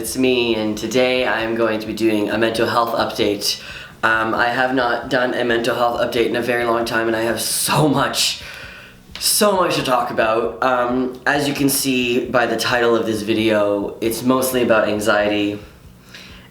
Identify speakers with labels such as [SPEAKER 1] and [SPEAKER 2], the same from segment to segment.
[SPEAKER 1] it's me, and today I'm going to be doing a mental health update. I have not done a mental health update in a very long time, and I have so much to talk about. As you can see by the title of this video, it's mostly about anxiety,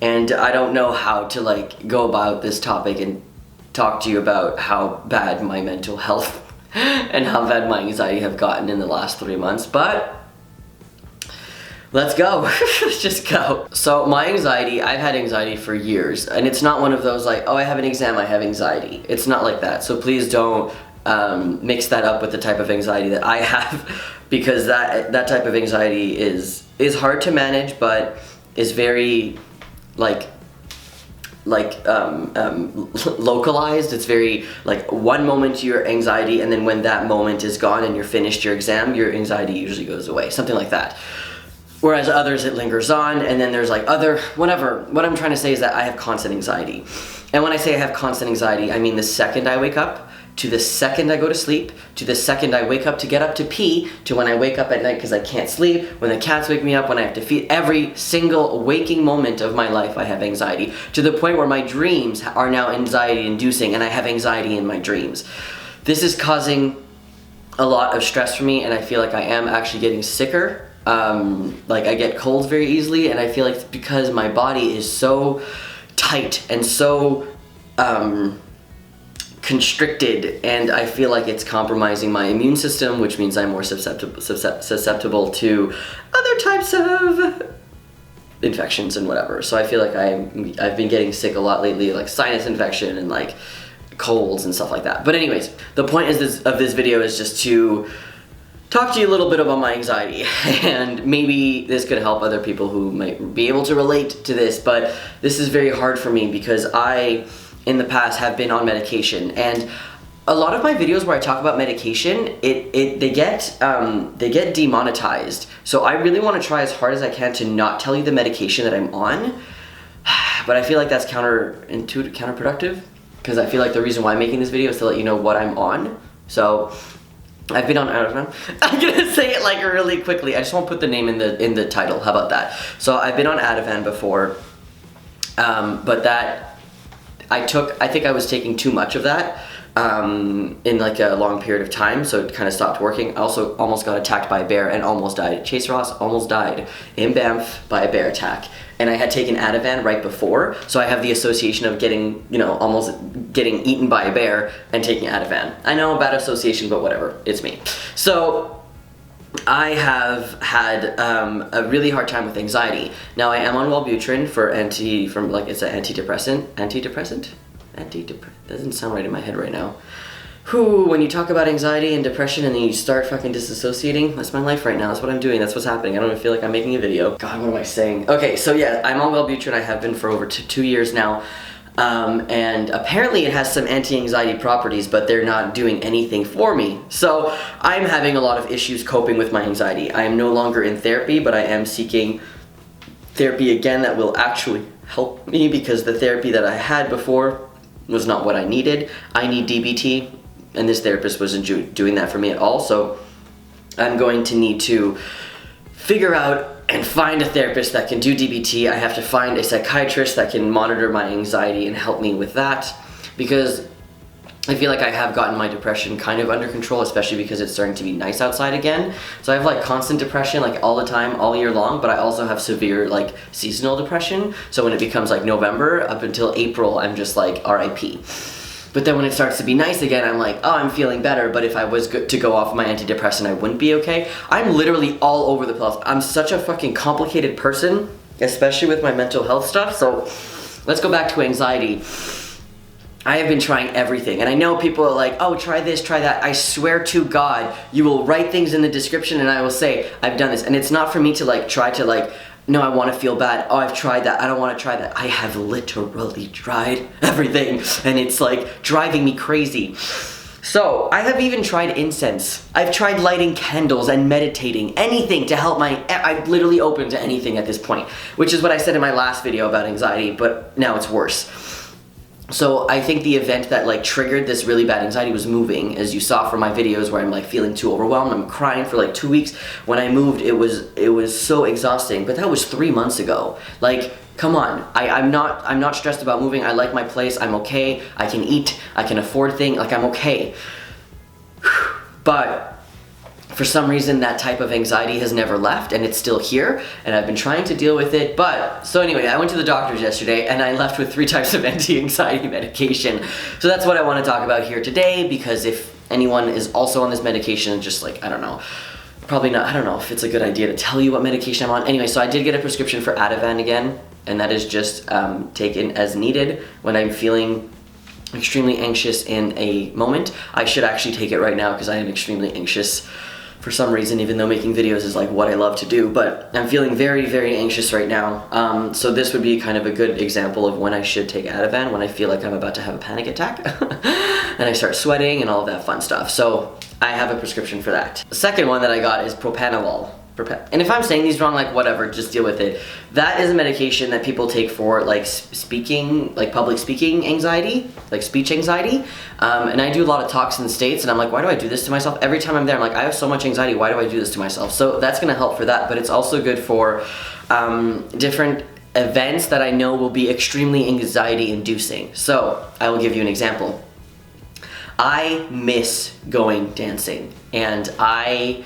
[SPEAKER 1] and I don't know how to go about this topic and talk to you about how bad my mental health and how bad my anxiety have gotten in the last 3 months, but let's go. Let's just go. So my anxiety, I've had anxiety for years, and it's not one of those like, oh, I have an exam, I have anxiety. It's not like that. So please don't mix that up with the type of anxiety that I have, because that type of anxiety is hard to manage, but is very localized. It's very one moment your anxiety, and then when that moment is gone and you're finished your exam, your anxiety usually goes away, something like that. Whereas others, it lingers on, and then there's whatever. What I'm trying to say is that I have constant anxiety. And when I say I have constant anxiety, I mean the second I wake up, to the second I go to sleep, to the second I wake up to get up to pee, to when I wake up at night because I can't sleep, when the cats wake me up, when I have to feed. Every single waking moment of my life I have anxiety, to the point where my dreams are now anxiety inducing, and I have anxiety in my dreams. This is causing a lot of stress for me, and I feel like I am actually getting sicker. I get colds very easily, and I feel like it's because my body is so tight and so constricted, and I feel like it's compromising my immune system, which means I'm more susceptible to other types of infections and whatever. So I feel like I've been getting sick a lot lately, like sinus infection and colds and stuff like that. But anyways, the point of this video is just to talk to you a little bit about my anxiety, and maybe this could help other people who might be able to relate to this, but this is very hard for me because I, in the past, have been on medication, and a lot of my videos where I talk about medication, they get demonetized. So I really want to try as hard as I can to not tell you the medication that I'm on, but I feel like that's counterproductive, because I feel like the reason why I'm making this video is to let you know what I'm on. So I've been on Ativan. I'm gonna say it really quickly. I just won't put the name in the title. How about that? So I've been on Ativan before, but that I think I was taking too much of that in a long period of time, so it kind of stopped working. I also almost got attacked by a bear and almost died. Chase Ross almost died in Banff by a bear attack, and I had taken Ativan right before, so I have the association of getting, almost getting eaten by a bear and taking Ativan. I know, bad association, but whatever, it's me. So I have had a really hard time with anxiety. Now I am on Wellbutrin it's an antidepressant. Doesn't sound right in my head right now. When you talk about anxiety and depression and then you start fucking disassociating, that's my life right now. That's what I'm doing. That's what's happening. I don't even feel like I'm making a video. God, what am I saying? Okay, so yeah, I'm on Wellbutrin. I have been for over 2 years now. And apparently it has some anti-anxiety properties, but they're not doing anything for me. So I'm having a lot of issues coping with my anxiety. I am no longer in therapy, but I am seeking therapy again that will actually help me, because the therapy that I had before was not what I needed. I need DBT, and this therapist wasn't doing that for me at all. So I'm going to need to figure out and find a therapist that can do DBT. I have to find a psychiatrist that can monitor my anxiety and help me with that, because I feel like I have gotten my depression kind of under control, especially because it's starting to be nice outside again. So I have constant depression all the time, all year long, but I also have severe seasonal depression. So when it becomes November up until April, I'm just RIP. But then when it starts to be nice again, I'm oh, I'm feeling better, but if I was to go off my antidepressant, I wouldn't be okay. I'm literally all over the place. I'm such a fucking complicated person, especially with my mental health stuff. So let's go back to anxiety. I have been trying everything, and I know people are oh, try this, try that. I swear to God, you will write things in the description and I will say, I've done this. And it's not for me to try to no, I want to feel bad. Oh, I've tried that. I don't want to try that. I have literally tried everything, and it's driving me crazy. So I have even tried incense. I've tried lighting candles and meditating, anything to help I'm literally open to anything at this point, which is what I said in my last video about anxiety, but now it's worse. So I think the event that like triggered this really bad anxiety was moving, as you saw from my videos where I'm like feeling too overwhelmed. I'm crying for like 2 weeks. When I moved, it was so exhausting. But that was 3 months ago. Like, come on. I'm not stressed about moving. I like my place. I'm okay. I can eat. I can afford things. Like, I'm okay. But for some reason, that type of anxiety has never left, and it's still here, and I've been trying to deal with it. But so anyway, I went to the doctor's yesterday, and I left with 3 types of anti-anxiety medication. So that's what I want to talk about here today, because if anyone is also on this medication, just like, I don't know, probably not, I don't know if it's a good idea to tell you what medication I'm on. Anyway, so I did get a prescription for Ativan again, and that is just taken as needed when I'm feeling extremely anxious in a moment. I should actually take it right now because I am extremely anxious for some reason, even though making videos is like what I love to do, but I'm feeling very, very anxious right now. So this would be kind of a good example of when I should take Ativan, when I feel like I'm about to have a panic attack and I start sweating and all of that fun stuff. So I have a prescription for that. The second one that I got is propanolol. And if I'm saying these wrong, like whatever, just deal with it. That is a medication that people take for like speaking, like public speaking anxiety, like speech anxiety. And I do a lot of talks in the States, and I'm like, why do I do this to myself? Every time I'm there, I'm like, I have so much anxiety, why do I do this to myself? So that's gonna help for that, but it's also good for different events that I know will be extremely anxiety inducing. So I will give you an example. I miss going dancing, and I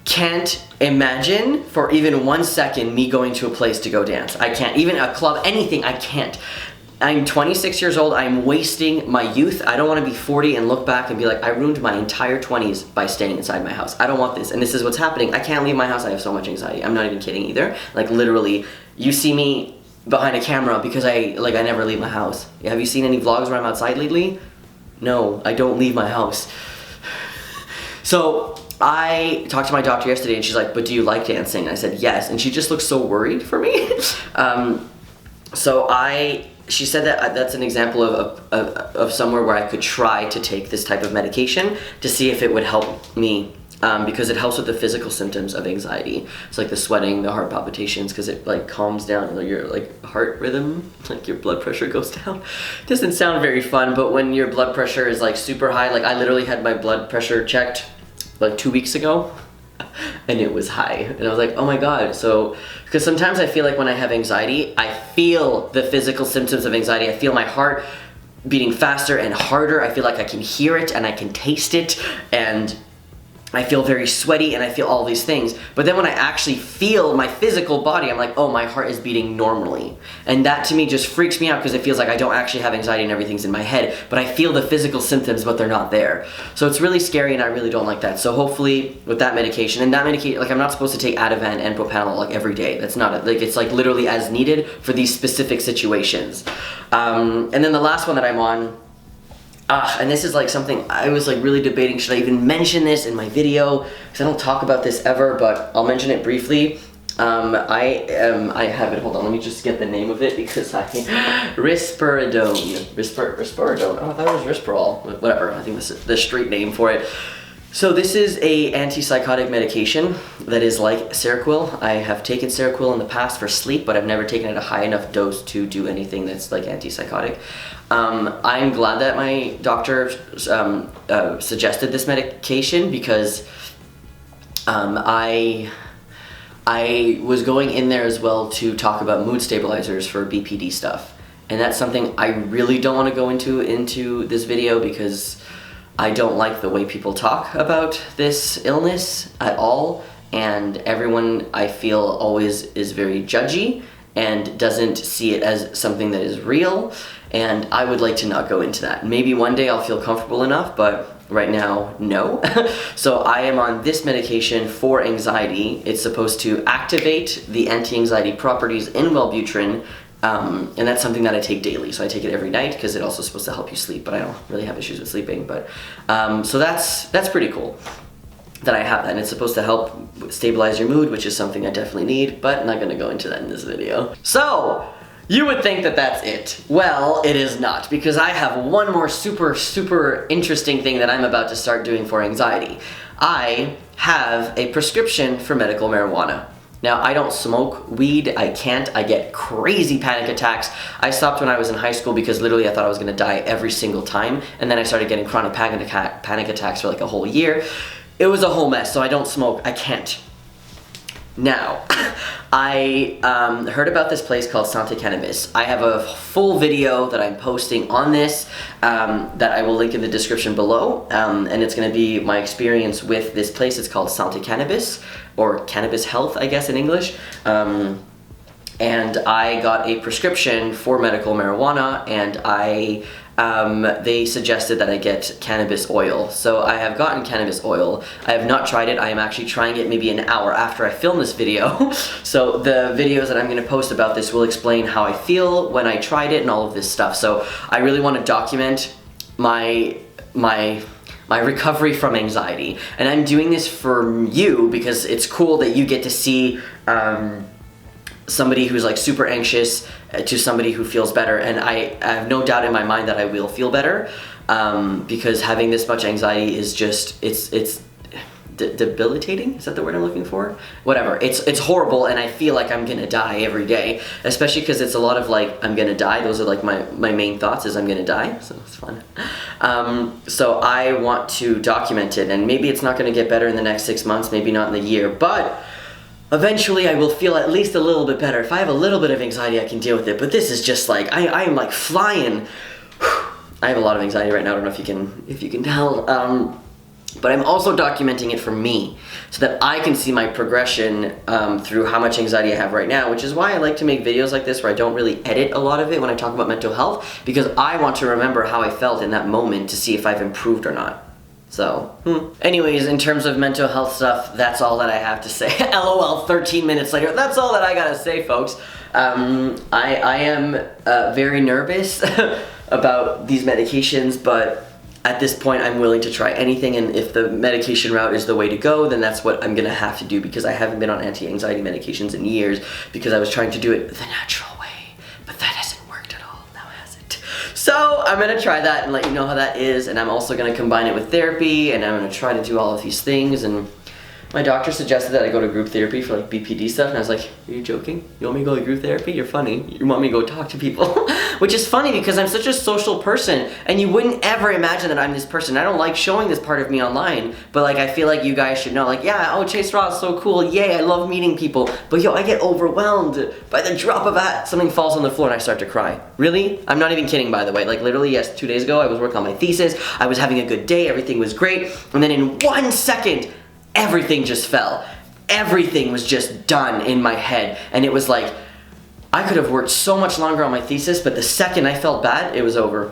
[SPEAKER 1] can't imagine for even 1 second me going to a place to go dance. I can't, even a club, anything, I can't. I'm 26 years old, I'm wasting my youth. I don't want to be 40 and look back and be like, I ruined my entire 20s by staying inside my house. I don't want this, and this is what's happening. I can't leave my house, I have so much anxiety. I'm not even kidding either. Like literally, you see me behind a camera because I never leave my house. Have you seen any vlogs where I'm outside lately? No, I don't leave my house. So I talked to my doctor yesterday, and she's like, but do you like dancing? And I said, yes. And she just looks so worried for me. She said that that's an example of somewhere where I could try to take this type of medication to see if it would help me, because it helps with the physical symptoms of anxiety. It's like the sweating, the heart palpitations, because it like calms down your like heart rhythm, like your blood pressure goes down. It doesn't sound very fun, but when your blood pressure is like super high, like I literally had my blood pressure checked like 2 weeks ago, and it was high, and I was like, oh my god. So because sometimes I feel like when I have anxiety, I feel the physical symptoms of anxiety. I feel my heart beating faster and harder. I feel like I can hear it and I can taste it, and I feel very sweaty, and I feel all these things. But then when I actually feel my physical body, I'm like, oh, my heart is beating normally. And that to me just freaks me out, because it feels like I don't actually have anxiety and everything's in my head, but I feel the physical symptoms, but they're not there. So it's really scary, and I really don't like that. So hopefully with that medication, and that medication, like I'm not supposed to take Ativan and propanolol like every day. That's not it. Like it's like literally as needed for these specific situations. And then the last one that I'm on, and this is like something I was like really debating, should I even mention this in my video? Because I don't talk about this ever, but I'll mention it briefly. I have it, hold on, let me just get the name of it, because risperidone. Risperidone, oh I thought it was Risperol, whatever, I think this is the street name for it. So this is a antipsychotic medication that is like Seroquel. I have taken Seroquel in the past for sleep, but I've never taken it at a high enough dose to do anything that's like antipsychotic. I'm glad that my doctor suggested this medication, because I was going in there as well to talk about mood stabilizers for BPD stuff. And that's something I really don't want to go into this video, because I don't like the way people talk about this illness at all, and everyone I feel always is very judgy and doesn't see it as something that is real, and I would like to not go into that. Maybe one day I'll feel comfortable enough, but right now, no. So I am on this medication for anxiety. It's supposed to activate the anti-anxiety properties in Wellbutrin, and that's something that I take daily. So I take it every night, because it's also supposed to help you sleep, but I don't really have issues with sleeping. But so that's pretty cool that I have that, and it's supposed to help stabilize your mood, which is something I definitely need, but I'm not going to go into that in this video. So you would think that that's it. Well, it is not, because I have one more super interesting thing that I'm about to start doing for anxiety. I have a prescription for medical marijuana. Now, I don't smoke weed, I can't, I get crazy panic attacks. I stopped when I was in high school because literally I thought I was gonna die every single time, and then I started getting chronic panic attacks for like a whole year. It was a whole mess, so I don't smoke, I can't. Now, I heard about this place called Santé Cannabis. I have a full video that I'm posting on this that I will link in the description below, and it's going to be my experience with this place. It's called Santé Cannabis, or Cannabis Health, I guess in English. And I got a prescription for medical marijuana, and they suggested that I get cannabis oil. So I have gotten cannabis oil. I have not tried it. I am actually trying it maybe an hour after I film this video. So the videos that I'm going to post about this will explain how I feel when I tried it and all of this stuff. So I really want to document my recovery from anxiety. And I'm doing this for you because it's cool that you get to see somebody who's like super anxious to somebody who feels better, and I have no doubt in my mind that I will feel better, because having this much anxiety is just, it's debilitating, is that the word I'm looking for? Whatever, it's horrible, and I feel like I'm gonna die every day, especially because it's a lot of like, I'm gonna die. Those are like my main thoughts, is I'm gonna die, so it's fun. So I want to document it, and maybe it's not gonna get better in the next 6 months, maybe not in the year, but eventually I will feel at least a little bit better. If I have a little bit of anxiety, I can deal with it, but this is just like, I am like flying. I have a lot of anxiety right now, I don't know if you can tell, but I'm also documenting it for me, so that I can see my progression through how much anxiety I have right now, which is why I like to make videos like this where I don't really edit a lot of it when I talk about mental health, because I want to remember how I felt in that moment to see if I've improved or not. So, anyways, in terms of mental health stuff, that's all that I have to say. LOL, 13 minutes later, that's all that I gotta say, folks. I am very nervous about these medications, but at this point I'm willing to try anything, and if the medication route is the way to go, then that's what I'm gonna have to do, because I haven't been on anti-anxiety medications in years, because I was trying to do it the natural way, but that hasn't worked at all, now has it? So I'm gonna try that and let you know how that is, and I'm also gonna combine it with therapy, and I'm gonna try to do all of these things. And my doctor suggested that I go to group therapy for like BPD stuff, and I was like, are you joking? You want me to go to group therapy? You're funny. You want me to go talk to people? Which is funny because I'm such a social person, and you wouldn't ever imagine that I'm this person. I don't like showing this part of me online, but like I feel like you guys should know, like, yeah, oh, Chase Ross, so cool, yay, I love meeting people, but yo, I get overwhelmed by the drop of a hat. Something falls on the floor and I start to cry. Really? I'm not even kidding, by the way. Like literally, yes, 2 days ago I was working on my thesis, I was having a good day, everything was great, and then in 1 second, everything just fell. Everything was just done in my head, and it was like, I could have worked so much longer on my thesis, but the second I felt bad, it was over.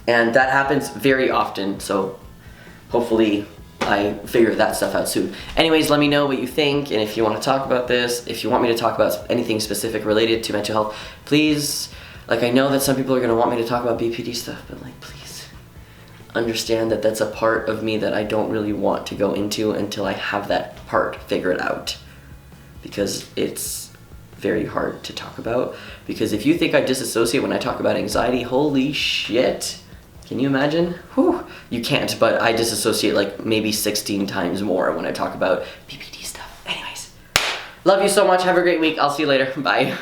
[SPEAKER 1] And that happens very often, so hopefully I figure that stuff out soon. Anyways, let me know what you think, and if you want to talk about this, if you want me to talk about anything specific related to mental health, please, like I know that some people are going to want me to talk about BPD stuff, but like, please understand that that's a part of me that I don't really want to go into until I have that part figured out, because it's very hard to talk about. Because if you think I disassociate when I talk about anxiety, holy shit, can you imagine? Whew. You can't, but I disassociate like maybe 16 times more when I talk about BPD stuff. Anyways, love you so much, have a great week, I'll see you later, bye.